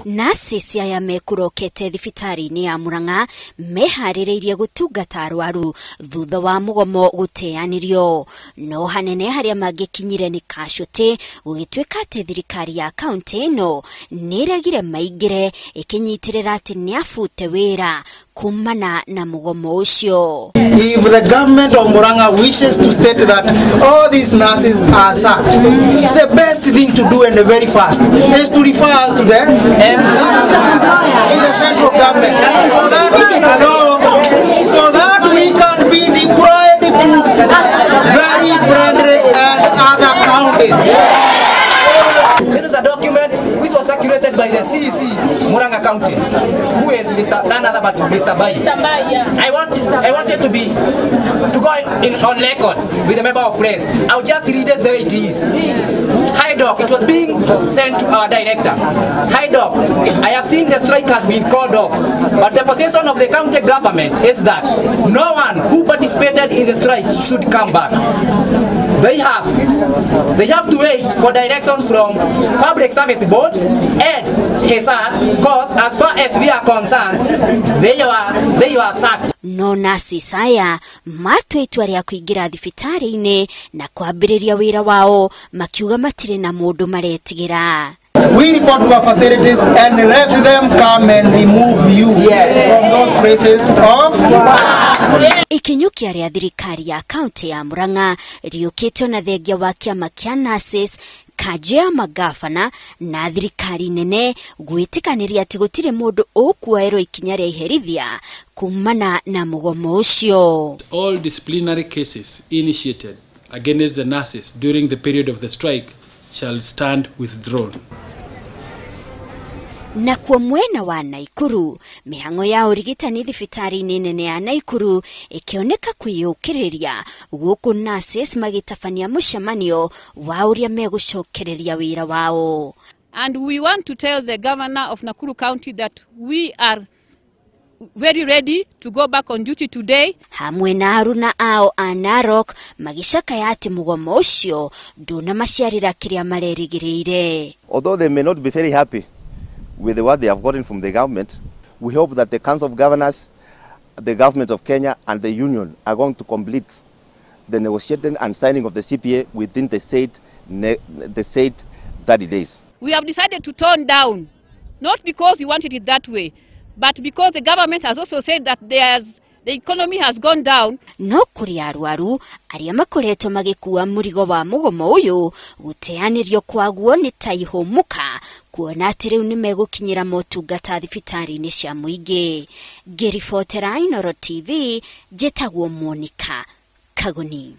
Nasi cia mekurokete thibitari-ini ya Murang'a meharĩrĩirie gũtungata arwaru thutha wa mugomo guteanirio. No hanene haria magikinyire ni Kashote gũgĩtuĩka atĩ thirikari ya kaunti ĩno nĩregire maingĩre ikinyitirĩra atĩ nĩafute wĩra kumana na mugomo ũcio. If the government of Murang'a wishes to state that all these nurses are sacked, the best thing to do and the very fast is to refer us to the central government so that we can be deployed to very friendly and other counties. This is a document which was circulated by the CEC Murang'a County, who is none other but Mr. Bai. I wanted to go on records with a member of press. I'll just read it the way it is. Hi Doc, it was being sent to our director. Hi Doc, I have seen the strike has been called off, but the position of the county government is that no one who participated in the strike should come back. They have to wait for directions from Public Service Board and HESA, because as far as we are concerned, they are sacked. No nasi saya matwe itua ria kuingira thibitari-ini na kwambĩrĩria wĩra wao makiuga matire na mũndũ maretigira. We report to our facilities and let them come and remove you from those places of Ikinyukia ria thirikari ya kaunti ya Murang'a riukĩtwo na thengia wa kĩama kĩa nurses kajea magafana na thirikari nene gwĩtĩkanĩria atĩ gũtirĩ mũndũ ũkuoerwo ikinya rĩa iherithia kumana na mugomo ũcio. All disciplinary cases initiated against the nurses during the period of the strike shall stand withdrawn. Na kwa mwena wa Naikuru, mihang'o ya urigitani thibitari-ini nene ya Naikuru ikioneka kwĩyũkĩrĩria gũkũ nurses magĩtabania mũcemanio wa ũrĩa megũcokereria wĩra wao. And we want to tell the governor of Nakuru County that we are very ready to go back on duty today. Hamwe na aruna ao a Narok magicakaya atĩ mugomo ũcio ndũnamaciarĩra kĩrĩa marerĩgĩrĩire. Although they may not be very happy with what they have gotten from the government, we hope that the Council of Governors, the Government of Kenya and the Union are going to complete the negotiating and signing of the CPA within the said 30 days. We have decided to tone down, not because we wanted it that way, but because the government has also said that the economy has gone down. No kuri arwaru aria makoretwo magĩkua mũrigo wa mugomo ũyũ guteanĩrio kwaguo nĩ ta ihũmuka kuona atĩ rĩu nĩ megũkinyĩra motungata thibitari-inĩ cia mũingĩ. Ngĩribotera Inooro TV, njĩtagwo Monica Kagoni.